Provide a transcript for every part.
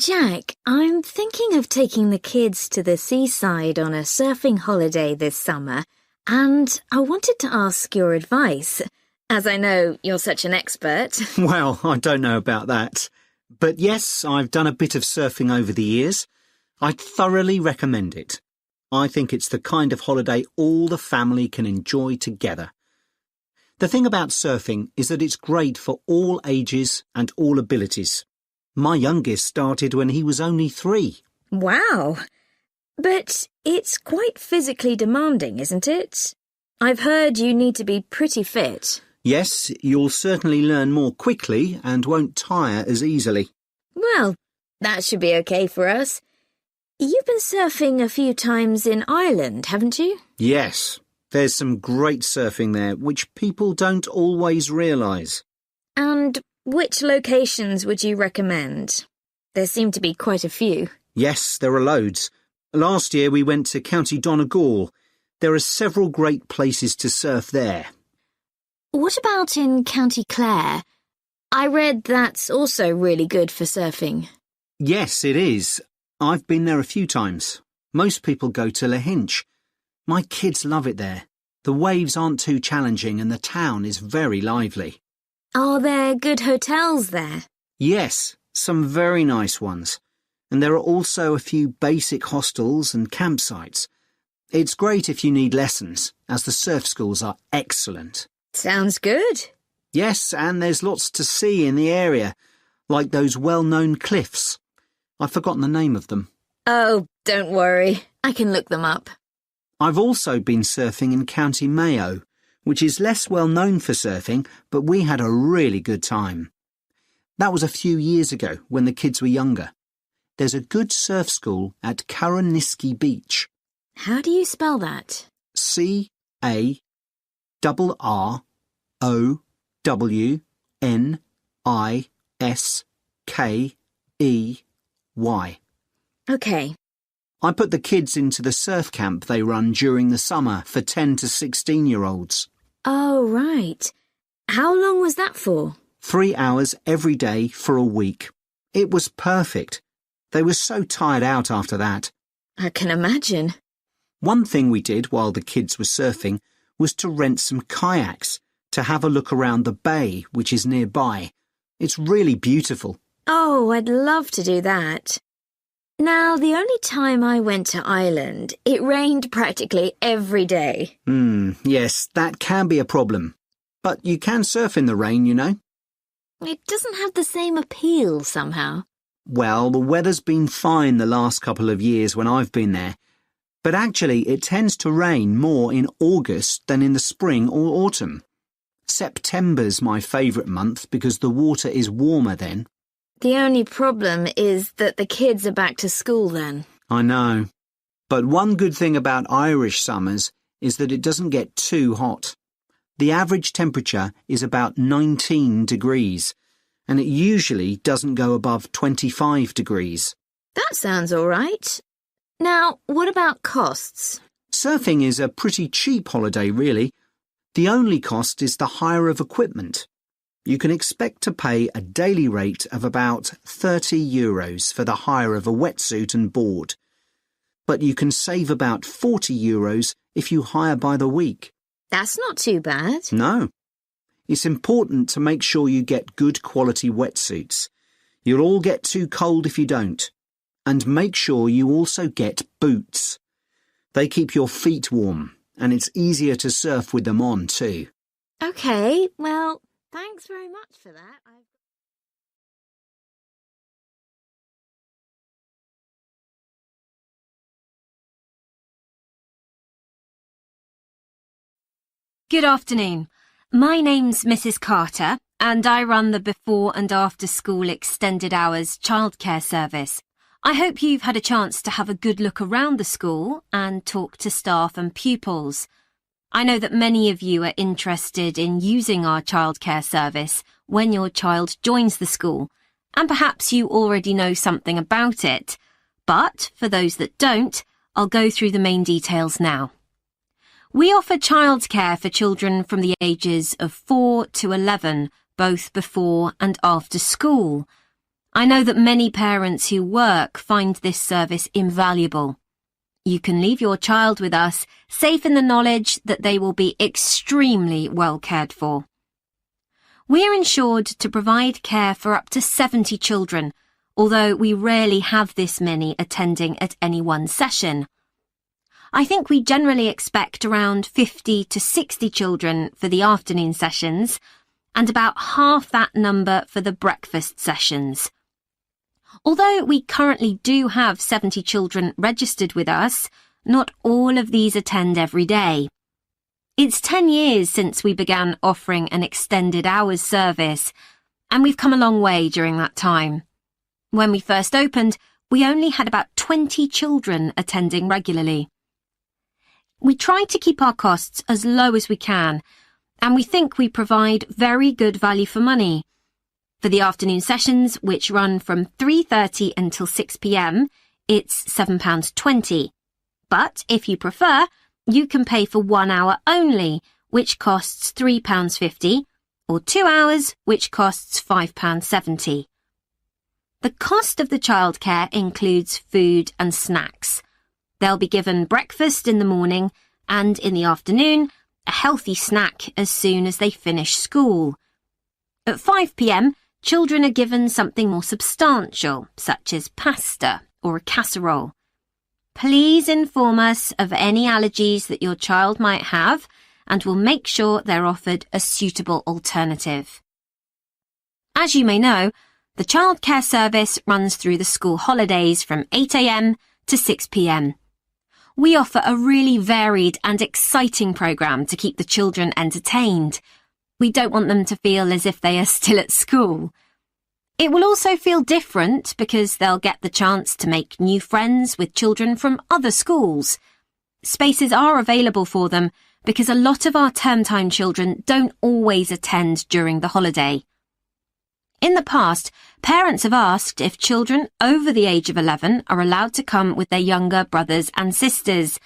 Jack, I'm thinking of taking the kids to the seaside on a surfing holiday this summer, and I wanted to ask your advice, as I know you're such an expert. Well, I don't know about that. But yes, I've done a bit of surfing over the years. I thoroughly recommend it. I think it's the kind of holiday all the family can enjoy together. The thing about surfing is that it's great for all ages and all abilities. My youngest started when he was only 3. Wow! But it's quite physically demanding, isn't it? I've heard you need to be pretty fit. Yes, you'll certainly learn more quickly and won't tire as easily. Well, that should be okay for us. You've been surfing a few times in Ireland, haven't you? Yes, there's some great surfing there, which people don't always realise. And which locations would you recommend? There seem to be quite a few. Yes, there are loads. Last year we went to County Donegal. There are several great places to surf there. What about in County Clare? I read that's also really good for surfing. Yes, it is. I've been there a few times. Most people go to Lahinch. My kids love it there. The waves aren't too challenging and the town is very lively. Are there good hotels there? Yes, some very nice ones. And there are also a few basic hostels and campsites. It's great if you need lessons, as the surf schools are excellent. Sounds good. Yes, and there's lots to see in the area, like those well-known cliffs. I've forgotten the name of them. Oh, don't worry. I can look them up. I've also been surfing in County Mayo, which is less well known for surfing, but we had a really good time. That was a few years ago when the kids were younger. There's a good surf school at Carraniskey Beach. How do you spell that? Carrowniskey. Okay. I put the kids into the surf camp they run during the summer for 10 to 16-year-olds. Oh, right. How long was that for? 3 hours every day for a week. It was perfect. They were so tired out after that. I can imagine. One thing we did while the kids were surfing was to rent some kayaks to have a look around the bay, which is nearby. It's really beautiful. Oh, I'd love to do that. Now, the only time I went to Ireland, it rained practically every day. Yes, that can be a problem. But you can surf in the rain, you know. It doesn't have the same appeal somehow. Well, the weather's been fine the last couple of years when I've been there. But actually, it tends to rain more in August than in the spring or autumn. September's my favourite month because the water is warmer then. The only problem is that the kids are back to school then. I know. But one good thing about Irish summers is that it doesn't get too hot. The average temperature is about 19 degrees, and it usually doesn't go above 25 degrees. That sounds all right. Now, what about costs? Surfing is a pretty cheap holiday, really. The only cost is the hire of equipment. You can expect to pay a daily rate of about €30 for the hire of a wetsuit and board. But you can save about €40 if you hire by the week. That's not too bad. No. It's important to make sure you get good quality wetsuits. You'll all get too cold if you don't. And make sure you also get boots. They keep your feet warm, and it's easier to surf with them on too. Okay, well, thanks very much for that. Good afternoon. My name's Mrs. Carter, and I run the before and after school extended hours childcare service. I hope you've had a chance to have a good look around the school and talk to staff and pupils. I know that many of you are interested in using our childcare service when your child joins the school, and perhaps you already know something about it. But for those that don't, I'll go through the main details now. We offer childcare for children from the ages of 4 to 11, both before and after school. I know that many parents who work find this service invaluable. You can leave your child with us, safe in the knowledge that they will be extremely well cared for. We're insured to provide care for up to 70 children, although we rarely have this many attending at any one session. I think we generally expect around 50 to 60 children for the afternoon sessions, and about half that number for the breakfast sessions. Although we currently do have 70 children registered with us, not all of these attend every day. It's 10 years since we began offering an extended hours service, and we've come a long way during that time. When we first opened, we only had about 20 children attending regularly. We try to keep our costs as low as we can, and we think we provide very good value for money. For the afternoon sessions, which run from 3:30 until 6 p.m, it's £7.20. But if you prefer, you can pay for 1 hour only, which costs £3.50, or 2 hours, which costs £5.70. The cost of the childcare includes food and snacks. They'll be given breakfast in the morning and in the afternoon, a healthy snack as soon as they finish school. At 5 p.m, children are given something more substantial, such as pasta or a casserole. Please inform us of any allergies that your child might have, and we'll make sure they're offered a suitable alternative. As you may know, the childcare service runs through the school holidays from 8 a.m. to 6 p.m. We offer a really varied and exciting programme to keep the children entertained. We don't want them to feel as if they are still at school. It will also feel different because they'll get the chance to make new friends with children from other schools. Spaces are available for them because a lot of our term time children don't always attend during the holiday. In the past, parents have asked if children over the age of 11 are allowed to come with their younger brothers and sisters,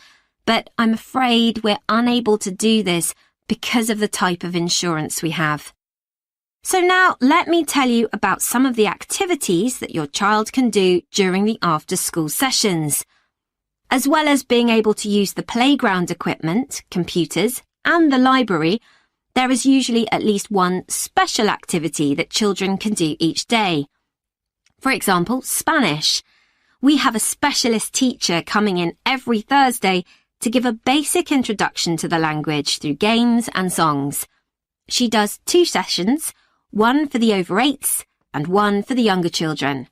but I'm afraid we're unable to do this because of the type of insurance we have. So now let me tell you about some of the activities that your child can do during the after-school sessions. As well as being able to use the playground equipment, computers, and the library, there is usually at least one special activity that children can do each day. For example, Spanish. We have a specialist teacher coming in every Thursday to give a basic introduction to the language through games and songs. She does 2 sessions, one for the over 8s and one for the younger children.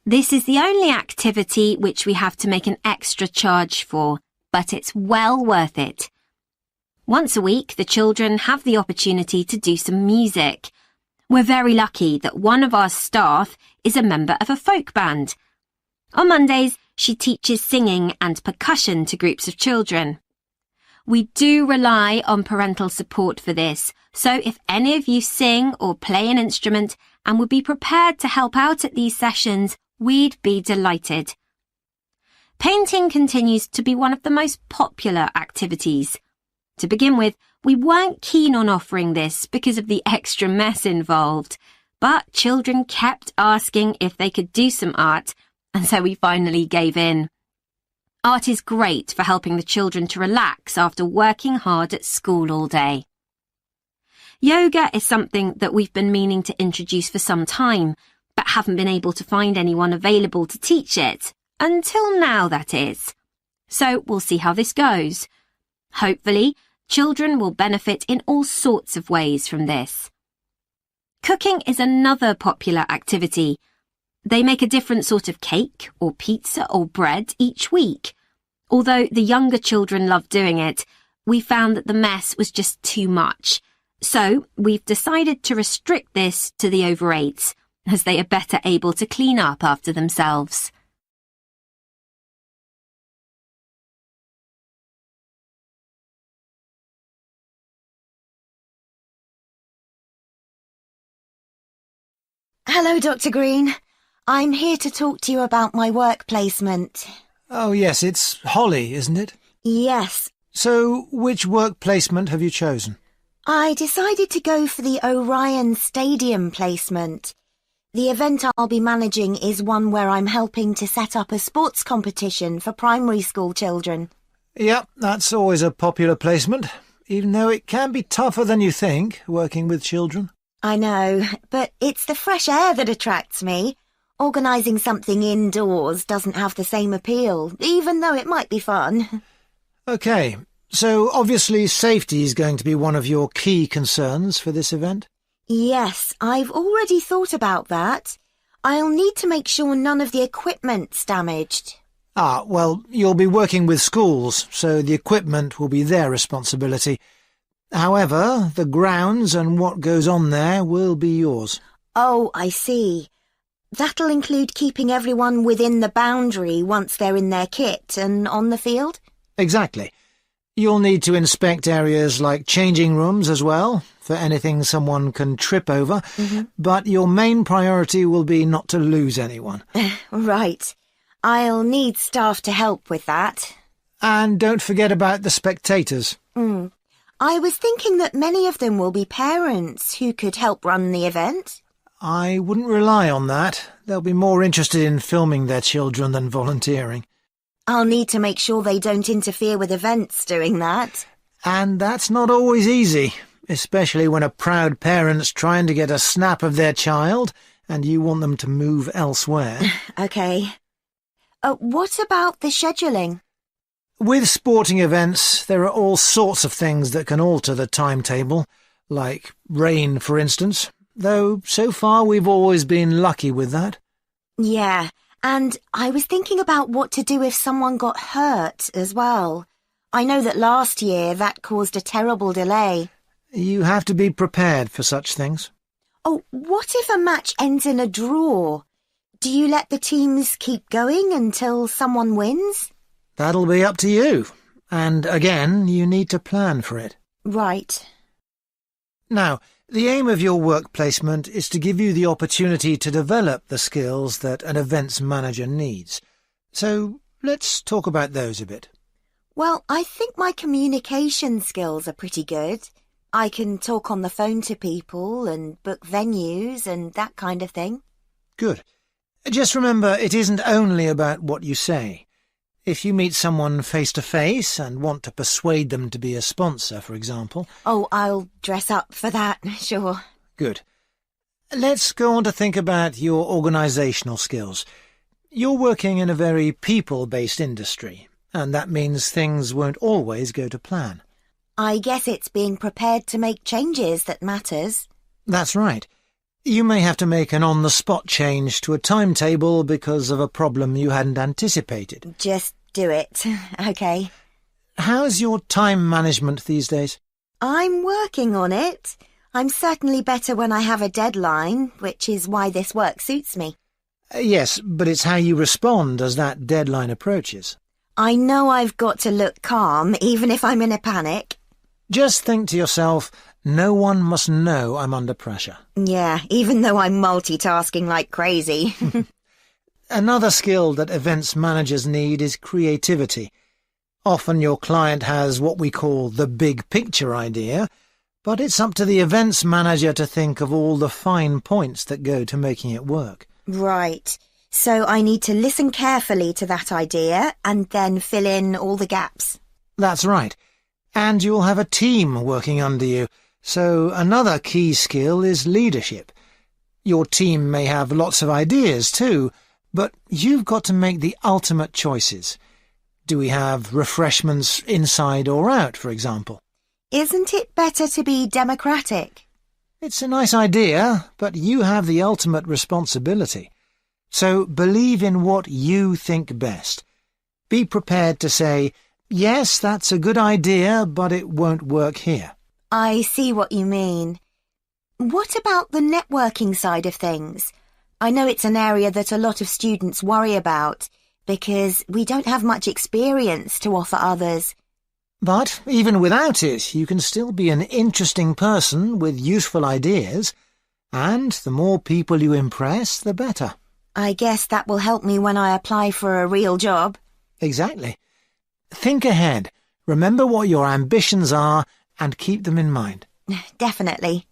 This is the only activity which we have to make an extra charge for, but it's well worth it. Once a week, the children have the opportunity to do some music. We're very lucky that one of our staff is a member of a folk band. On Mondays, she teaches singing and percussion to groups of children. We do rely on parental support for this, so if any of you sing or play an instrument and would be prepared to help out at these sessions, we'd be delighted. Painting continues to be one of the most popular activities. To begin with, we weren't keen on offering this because of the extra mess involved, but children kept asking if they could do some art, and so we finally gave in. Art is great for helping the children to relax after working hard at school all day. Yoga is something that we've been meaning to introduce for some time, but haven't been able to find anyone available to teach it. Until now, that is. So we'll see how this goes. Hopefully, children will benefit in all sorts of ways from this. Cooking is another popular activity. They make a different sort of cake or pizza or bread each week. Although the younger children love doing it, we found that the mess was just too much. So we've decided to restrict this to the over 8s, as they are better able to clean up after themselves. Hello, Dr. Green. I'm here to talk to you about my work placement. Oh, yes, it's Holly, isn't it? Yes. So, which work placement have you chosen? I decided to go for the Orion Stadium placement. The event I'll be managing is one where I'm helping to set up a sports competition for primary school children. Yep, that's always a popular placement, even though it can be tougher than you think, working with children. I know, but it's the fresh air that attracts me. Organising something indoors doesn't have the same appeal, even though it might be fun. OK, so obviously safety is going to be one of your key concerns for this event? Yes, I've already thought about that. I'll need to make sure none of the equipment's damaged. Ah, well, you'll be working with schools, so the equipment will be their responsibility. However, the grounds and what goes on there will be yours. Oh, I see. That'll include keeping everyone within the boundary once they're in their kit and on the field? Exactly. You'll need to inspect areas like changing rooms as well, for anything someone can trip over, but your main priority will be not to lose anyone. Right. I'll need staff to help with that. And don't forget about the spectators. I was thinking that many of them will be parents who could help run the event. I wouldn't rely on that. They'll be more interested in filming their children than volunteering. I'll need to make sure they don't interfere with events doing that. And that's not always easy, especially when a proud parent's trying to get a snap of their child and you want them to move elsewhere. OK. What about the scheduling? With sporting events, there are all sorts of things that can alter the timetable, like rain, for instance, though so far we've always been lucky with that. Yeah, and I was thinking about what to do if someone got hurt as well. I know that last year that caused a terrible delay. You have to be prepared for such things. Oh, what if a match ends in a draw? Do you let the teams keep going until someone wins? That'll be up to you. And again, you need to plan for it. Right. Now, the aim of your work placement is to give you the opportunity to develop the skills that an events manager needs. So let's talk about those a bit. Well, I think my communication skills are pretty good. I can talk on the phone to people and book venues and that kind of thing. Good. Just remember, it isn't only about what you say. If you meet someone face-to-face and want to persuade them to be a sponsor, for example... Oh, I'll dress up for that, sure. Good. Let's go on to think about your organisational skills. You're working in a very people-based industry, and that means things won't always go to plan. I guess it's being prepared to make changes that matters. That's right. You may have to make an on-the-spot change to a timetable because of a problem you hadn't anticipated. Just do it, OK. How's your time management these days? I'm working on it. I'm certainly better when I have a deadline, which is why this work suits me. Yes, but it's how you respond as that deadline approaches. I know I've got to look calm, even if I'm in a panic. Just think to yourself, no one must know I'm under pressure. Yeah, even though I'm multitasking like crazy. Another skill that events managers need is creativity. Often your client has what we call the big picture idea, but it's up to the events manager to think of all the fine points that go to making it work. Right. So I need to listen carefully to that idea and then fill in all the gaps. That's right. And you'll have a team working under you, so another key skill is leadership. Your team may have lots of ideas too, but you've got to make the ultimate choices. Do we have refreshments inside or out, for example? Isn't it better to be democratic? It's a nice idea, but you have the ultimate responsibility. So believe in what you think best. Be prepared to say, yes, that's a good idea, but it won't work here. I see what you mean. What about the networking side of things? I know it's an area that a lot of students worry about, because we don't have much experience to offer others. But even without it, you can still be an interesting person with useful ideas, and the more people you impress, the better. I guess that will help me when I apply for a real job. Exactly. Think ahead, remember what your ambitions are, and keep them in mind. Definitely.